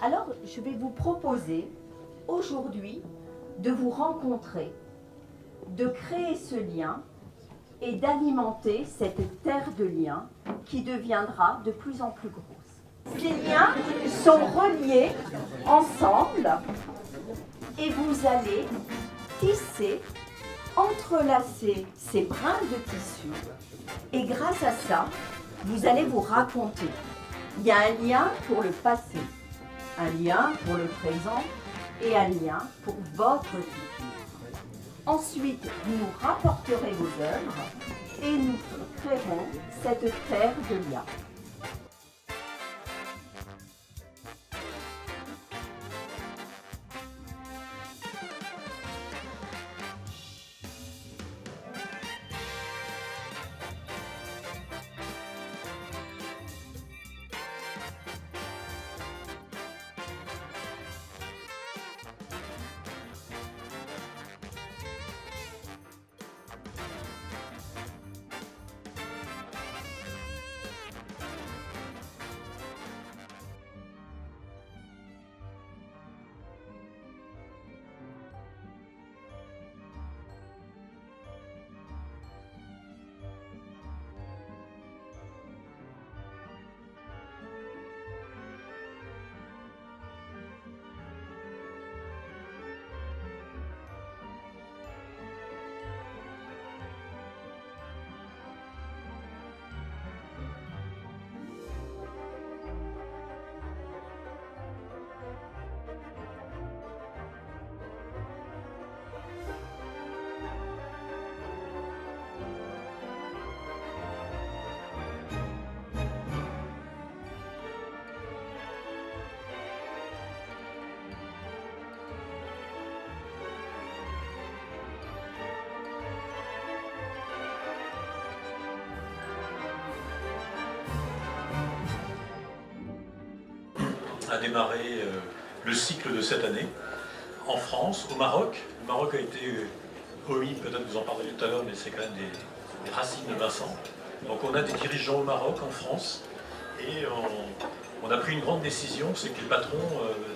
Alors, je vais vous proposer aujourd'hui de vous rencontrer, de créer ce lien et d'alimenter cette terre de liens qui deviendra de plus en plus grosse. Ces liens sont reliés ensemble et vous allez tisser, entrelacer ces brins de tissu et grâce à ça, vous allez vous raconter. Il y a un lien pour le passé, un lien pour le présent et un lien pour votre futur. Ensuite, vous nous rapporterez vos œuvres et nous créerons cette terre de liens. a démarré le cycle de cette année en France, au Maroc. Le Maroc a été omis, peut-être vous en parlerez tout à l'heure, mais c'est quand même des racines de Vincent. Donc on a des dirigeants au Maroc, en France, et on a pris une grande décision, c'est que les patrons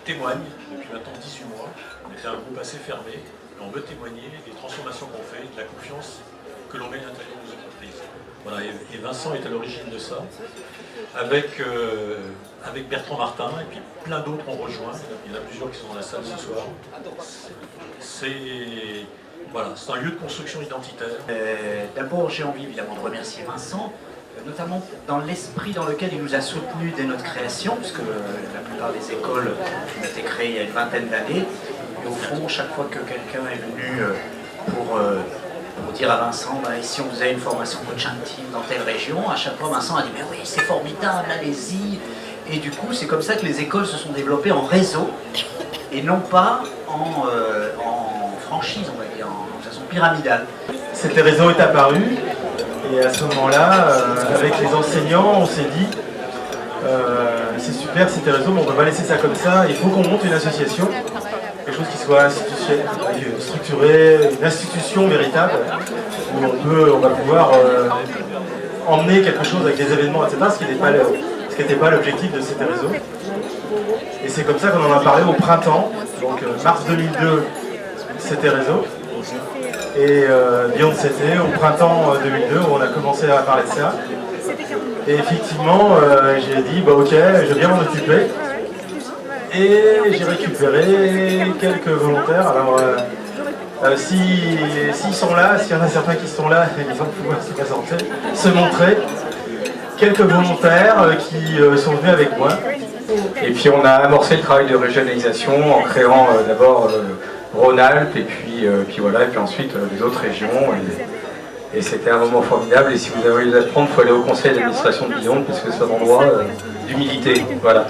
témoignent depuis maintenant 18 mois. On était un groupe assez fermé, et on veut témoigner des transformations qu'on fait, de la confiance que l'on met à l'intérieur de nos entreprises. Voilà, et Vincent est à l'origine de ça, avec Bertrand Martin, et puis plein d'autres ont rejoint. Il y en a plusieurs qui sont dans la salle ce soir. Voilà, c'est un lieu de construction identitaire. D'abord, j'ai envie évidemment de remercier Vincent, notamment dans l'esprit dans lequel il nous a soutenus dès notre création, puisque la plupart des écoles ont été créées il y a une vingtaine d'années. Et au fond, chaque fois que quelqu'un est venu pour dire à Vincent, bah, si on faisait une formation coach team dans telle région, à chaque fois Vincent a dit mais oui, c'est formidable, allez-y. Et du coup, c'est comme ça que les écoles se sont développées en réseau et non pas en franchise, on va dire, de façon pyramidale. Cet réseau est apparu et à ce moment-là, avec les enseignants, on s'est dit c'est super cet réseau, mais on ne peut pas laisser ça comme ça, il faut qu'on monte une association, quelque chose qui soit structuré, une institution véritable, où on va pouvoir emmener quelque chose avec des événements, etc., ce qui n'était pas l'objectif de cet réseau. Et c'est comme ça qu'on en a parlé au printemps, donc mars 2002, c'était réseau. Et Beyond c'était au printemps 2002 où on a commencé à parler de ça. Et effectivement, j'ai dit bah ok, je vais bien m'en occuper. Et j'ai récupéré quelques volontaires. Alors s'ils sont là, s'il y en a certains qui sont là, ils vont pouvoir se présenter, se montrer. Quelques volontaires qui sont venus avec moi. Et puis on a amorcé le travail de régionalisation en créant d'abord Rhône-Alpes et puis voilà, et puis ensuite les autres régions. Et c'était un moment formidable. Et si vous avez envie d'apprendre, il faut aller au conseil d'administration de Beyond parce que c'est un endroit d'humilité. Voilà.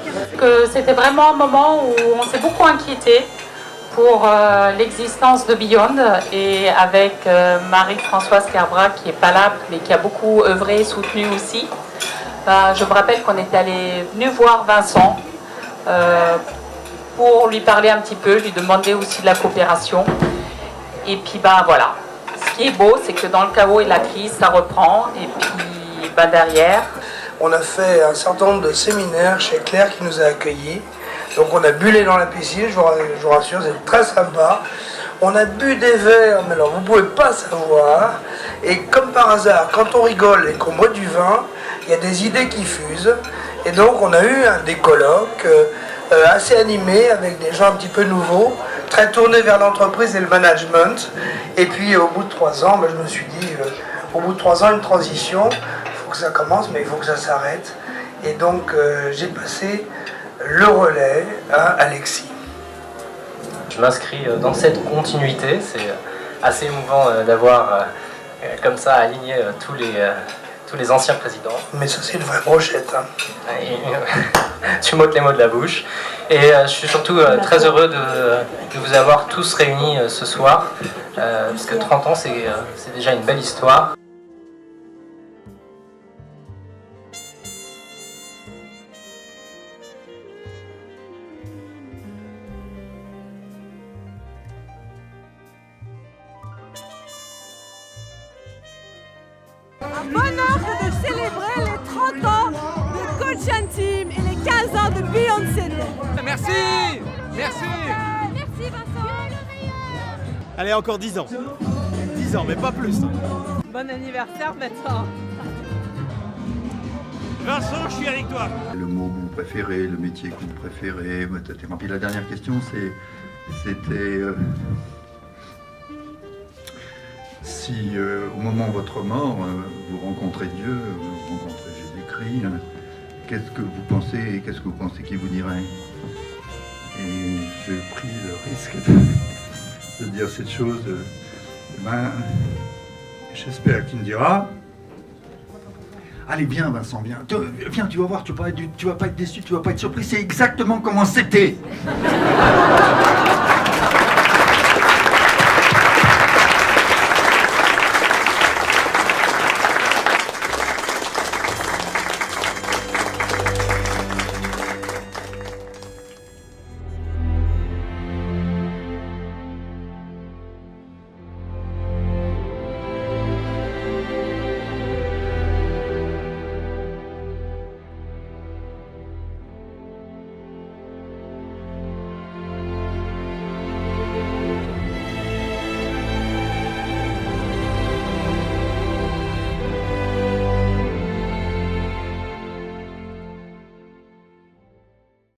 C'était vraiment un moment où on s'est beaucoup inquiété pour l'existence de Beyond, et avec Marie-Françoise Kerbrat qui n'est pas là mais qui a beaucoup œuvré et soutenu aussi. Je me rappelle qu'on était venu voir Vincent pour lui parler un petit peu, lui demander aussi de la coopération. Et puis voilà, ce qui est beau, c'est que dans le chaos et la crise, ça reprend. Et puis derrière... On a fait un certain nombre de séminaires chez Claire qui nous a accueillis. Donc on a bullé dans la piscine, je vous rassure, c'est très sympa. On a bu des verres, mais alors vous ne pouvez pas savoir. Et comme par hasard, quand on rigole et qu'on boit du vin, il y a des idées qui fusent. Et donc on a eu des colloques assez animés avec des gens un petit peu nouveaux, très tournés vers l'entreprise et le management. Et puis au bout de 3 ans, je me suis dit, au bout de 3 ans, une transition, il faut que ça commence, mais il faut que ça s'arrête. Et donc j'ai passé le relais à Alexis. Je m'inscris dans cette continuité, c'est assez émouvant d'avoir comme ça aligné tous les anciens présidents. Mais ça c'est une vraie brochette. Hein. Tu m'ôtes les mots de la bouche. Et je suis surtout très heureux de vous avoir tous réunis ce soir, parce que 30 ans c'est déjà une belle histoire. Un bonheur que de célébrer les 30 ans de Coach Team et les 15 ans de Beyoncé. Merci. Merci. Merci Vincent. Allez, encore 10 ans. 10 ans, mais pas plus. Bon anniversaire Vincent. Vincent, je suis avec toi. Le mot que vous préférez, le métier que vous préférez, etc. Puis la dernière question, c'était si au moment de votre mort, vous rencontrez Dieu, vous rencontrez Jésus-Christ, qu'est-ce que vous pensez et qu'est-ce que vous pensez qu'il vous dirait? Et j'ai pris le risque de dire cette chose. J'espère qu'il me dira: allez, viens Vincent, viens, tu vas voir, tu vas pas être déçu, tu vas pas être surpris, c'est exactement comment c'était.